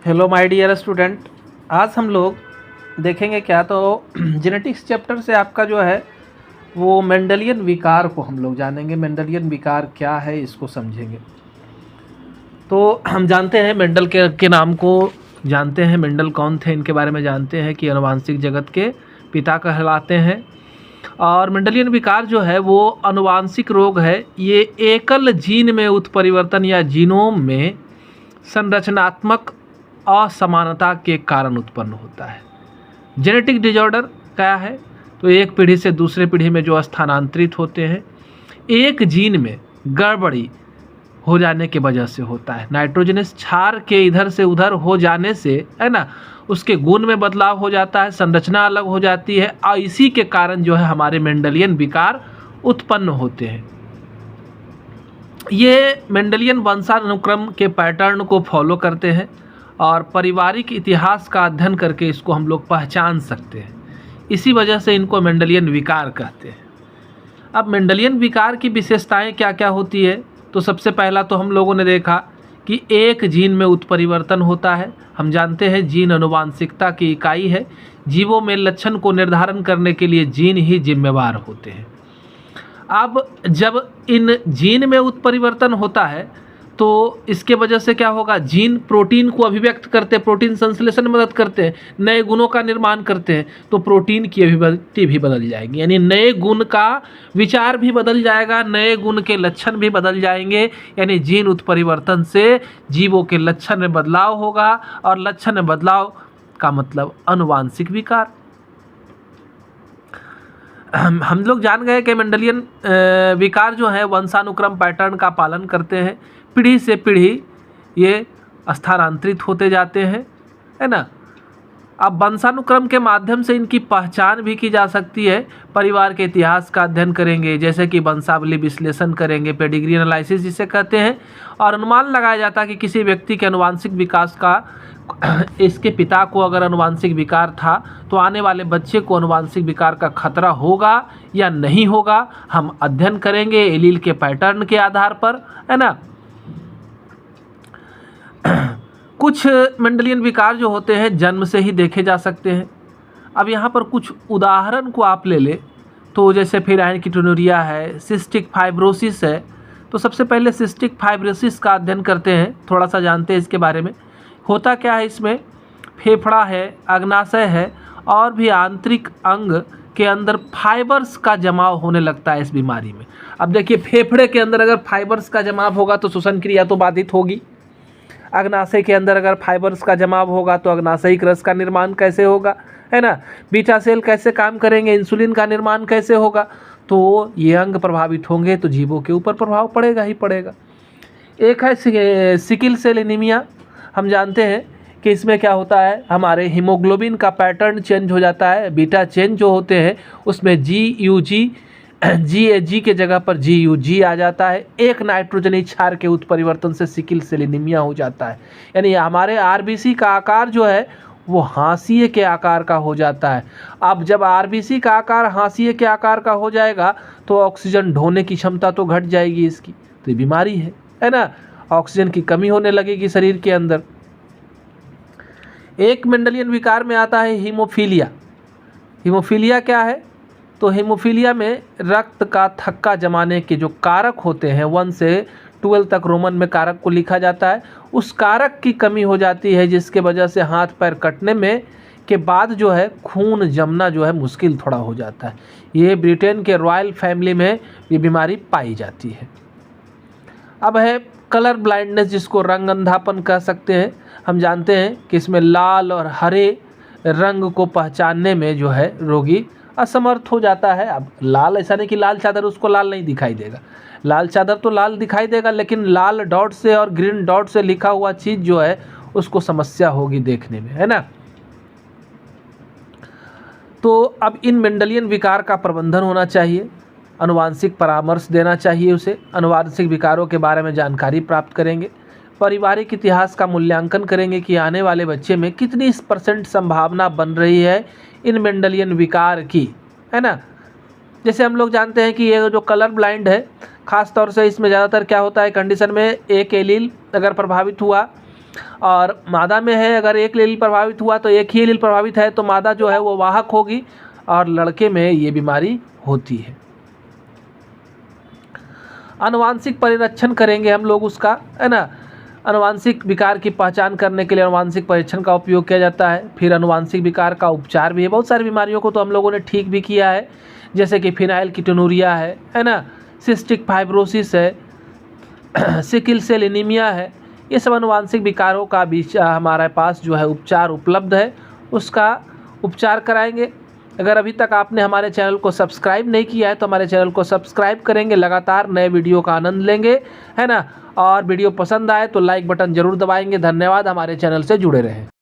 Hello my dear student. आज हम लोग देखेंगे क्या, तो जेनेटिक्स चैप्टर से आपका जो है वो मेंडलियन विकार को हम लोग जानेंगे। मेंडलियन विकार क्या है इसको समझेंगे। तो हम जानते हैं मेंडल के नाम को जानते हैं। मेंडल कौन थे इनके बारे में जानते हैं कि आनुवांशिक जगत के पिता कहलाते हैं। और मेंडलियन विकार जो है वो आनुवांशिक रोग है। ये एकल जीन में उत्परिवर्तन या जीनोम में संरचनात्मक असमानता के कारण उत्पन्न होता है। जेनेटिक डिजॉर्डर क्या है, तो एक पीढ़ी से दूसरे पीढ़ी में जो स्थानांतरित होते हैं, एक जीन में गड़बड़ी हो जाने की वजह से होता है। नाइट्रोजनस क्षार के इधर से उधर हो जाने से, है ना, उसके गुण में बदलाव हो जाता है, संरचना अलग हो जाती है और इसी के कारण जो है हमारे मेंडलियन विकार उत्पन्न होते हैं। ये मेंडलियन वंशानुक्रम के पैटर्न को फॉलो करते हैं और पारिवारिक इतिहास का अध्ययन करके इसको हम लोग पहचान सकते हैं। इसी वजह से इनको मेंडलियन विकार कहते हैं। अब मेंडलियन विकार की विशेषताएं क्या क्या होती है, तो सबसे पहला तो हम लोगों ने देखा कि एक जीन में उत्परिवर्तन होता है। हम जानते हैं जीन आनुवांशिकता की इकाई है। जीवों में लक्षण को निर्धारण करने के लिए जीन ही जिम्मेवार होते हैं। अब जब इन जीन में उत्परिवर्तन होता है तो इसके वजह से क्या होगा, जीन प्रोटीन को अभिव्यक्त करते हैं, प्रोटीन संश्लेषण में मदद करते हैं, नए गुणों का निर्माण करते हैं, तो प्रोटीन की अभिव्यक्ति भी बदल जाएगी, यानी नए गुण का विचार भी बदल जाएगा, नए गुण के लक्षण भी बदल जाएंगे। यानी जीन उत्परिवर्तन से जीवों के लक्षण में बदलाव होगा और लक्षण में बदलाव का मतलब आनुवांशिक विकार। हम लोग जान गए कि मेंडलियन विकार जो है वंशानुक्रम पैटर्न का पालन करते हैं। पीढ़ी से पीढ़ी ये स्थानांतरित होते जाते हैं, है ना। अब वंशानुक्रम के माध्यम से इनकी पहचान भी की जा सकती है। परिवार के इतिहास का अध्ययन करेंगे, जैसे कि वंशावली विश्लेषण करेंगे, पेडिग्री एनालिसिस जिसे कहते हैं, और अनुमान लगाया जाता है कि किसी व्यक्ति के आनुवांशिक विकास का, इसके पिता को अगर आनुवांशिक विकार था तो आने वाले बच्चे को आनुवांशिक विकार का खतरा होगा या नहीं होगा, हम अध्ययन करेंगे एलील के पैटर्न के आधार पर, है ना। कुछ मेंडलियन विकार जो होते हैं जन्म से ही देखे जा सकते हैं। अब यहाँ पर कुछ उदाहरण को आप ले ले, तो जैसे फेराइन कीटोनुरिया है, सिस्टिक फाइब्रोसिस है। तो सबसे पहले सिस्टिक फाइब्रोसिस का अध्ययन करते हैं, थोड़ा सा जानते हैं इसके बारे में। होता क्या है, इसमें फेफड़ा है, अग्नाशय है और भी आंतरिक अंग के अंदर फाइबर्स का जमाव होने लगता है इस बीमारी में। अब देखिए, फेफड़े के अंदर अगर फाइबर्स का जमाव होगा तो श्वसन क्रिया तो बाधित होगी। अग्नाशय के अंदर अगर फाइबर्स का जमाव होगा तो अग्नाशयिक रस का निर्माण कैसे होगा, है ना। बीटा सेल कैसे काम करेंगे, इंसुलिन का निर्माण कैसे होगा, तो ये अंग प्रभावित होंगे तो जीवों के ऊपर प्रभाव पड़ेगा ही पड़ेगा। एक है सिकिल सेल एनीमिया। हम जानते हैं कि इसमें क्या होता है, हमारे हीमोग्लोबिन का पैटर्न चेंज हो जाता है। बीटा चेन जो होते हैं उसमें GUG के जगह पर GUG आ जाता है। एक नाइट्रोजनी क्षार के उत्परिवर्तन से सिकिल सेल एनीमिया हो जाता है। यानी हमारे RBC का आकार जो है वो हाशिए के आकार का हो जाता है। अब जब RBC का आकार हाशिए के आकार का हो जाएगा तो ऑक्सीजन ढोने की क्षमता तो घट जाएगी इसकी, तो ये बीमारी है ना। ऑक्सीजन की कमी होने लगेगी शरीर के अंदर। एक मेंडलियन विकार में आता है हीमोफीलिया। हीमोफीलिया क्या है, तो हीमोफीलिया में रक्त का थक्का जमाने के जो कारक होते हैं, 1 से 12 तक रोमन में कारक को लिखा जाता है, उस कारक की कमी हो जाती है, जिसके वजह से हाथ पैर कटने में के बाद जो है खून जमना जो है मुश्किल थोड़ा हो जाता है। ये ब्रिटेन के रॉयल फैमिली में ये बीमारी पाई जाती है। अब है कलर ब्लाइंडनेस, जिसको रंग अंधापन कह सकते हैं। हम जानते हैं कि इसमें लाल और हरे रंग को पहचानने में जो है रोगी असमर्थ हो जाता है। अब लाल, ऐसा नहीं कि लाल चादर उसको लाल नहीं दिखाई देगा, लाल चादर तो लाल दिखाई देगा, लेकिन लाल डॉट से और ग्रीन डॉट से लिखा हुआ चीज़ जो है उसको समस्या होगी देखने में, है ना। तो अब इन मेंडलियन विकार का प्रबंधन होना चाहिए, आनुवांशिक परामर्श देना चाहिए उसे, आनुवांशिक विकारों के बारे में जानकारी प्राप्त करेंगे, पारिवारिक इतिहास का मूल्यांकन करेंगे कि आने वाले बच्चे में कितनी % संभावना बन रही है इन मेंडलियन विकार की, है ना। जैसे हम लोग जानते हैं कि ये जो कलर ब्लाइंड है, ख़ास तौर से इसमें ज़्यादातर क्या होता है कंडीशन में, एक एलील अगर प्रभावित हुआ और मादा में है अगर एक एलील प्रभावित हुआ तो एक ही एलील प्रभावित है तो मादा जो है वो वाहक होगी, और लड़के में ये बीमारी होती है। आनुवांशिक परिरक्षण करेंगे हम लोग उसका, है ना। आनुवांशिक विकार की पहचान करने के लिए आनुवांशिक परीक्षण का उपयोग किया जाता है। फिर आनुवांशिक विकार का उपचार भी है। बहुत सारी बीमारियों को तो हम लोगों ने ठीक भी किया है, जैसे कि फिनाइल कीटोनूरिया है ना, सिस्टिक फाइब्रोसिस है, सिकिल सेल एनीमिया है। ये सब आनुवांशिक विकारों का भी हमारे पास जो है उपचार उपलब्ध है, उसका उपचार कराएंगे। अगर अभी तक आपने हमारे चैनल को सब्सक्राइब नहीं किया है तो हमारे चैनल को सब्सक्राइब करेंगे, लगातार नए वीडियो का आनंद लेंगे, है ना। और वीडियो पसंद आए तो लाइक बटन ज़रूर दबाएंगे। धन्यवाद, हमारे चैनल से जुड़े रहें।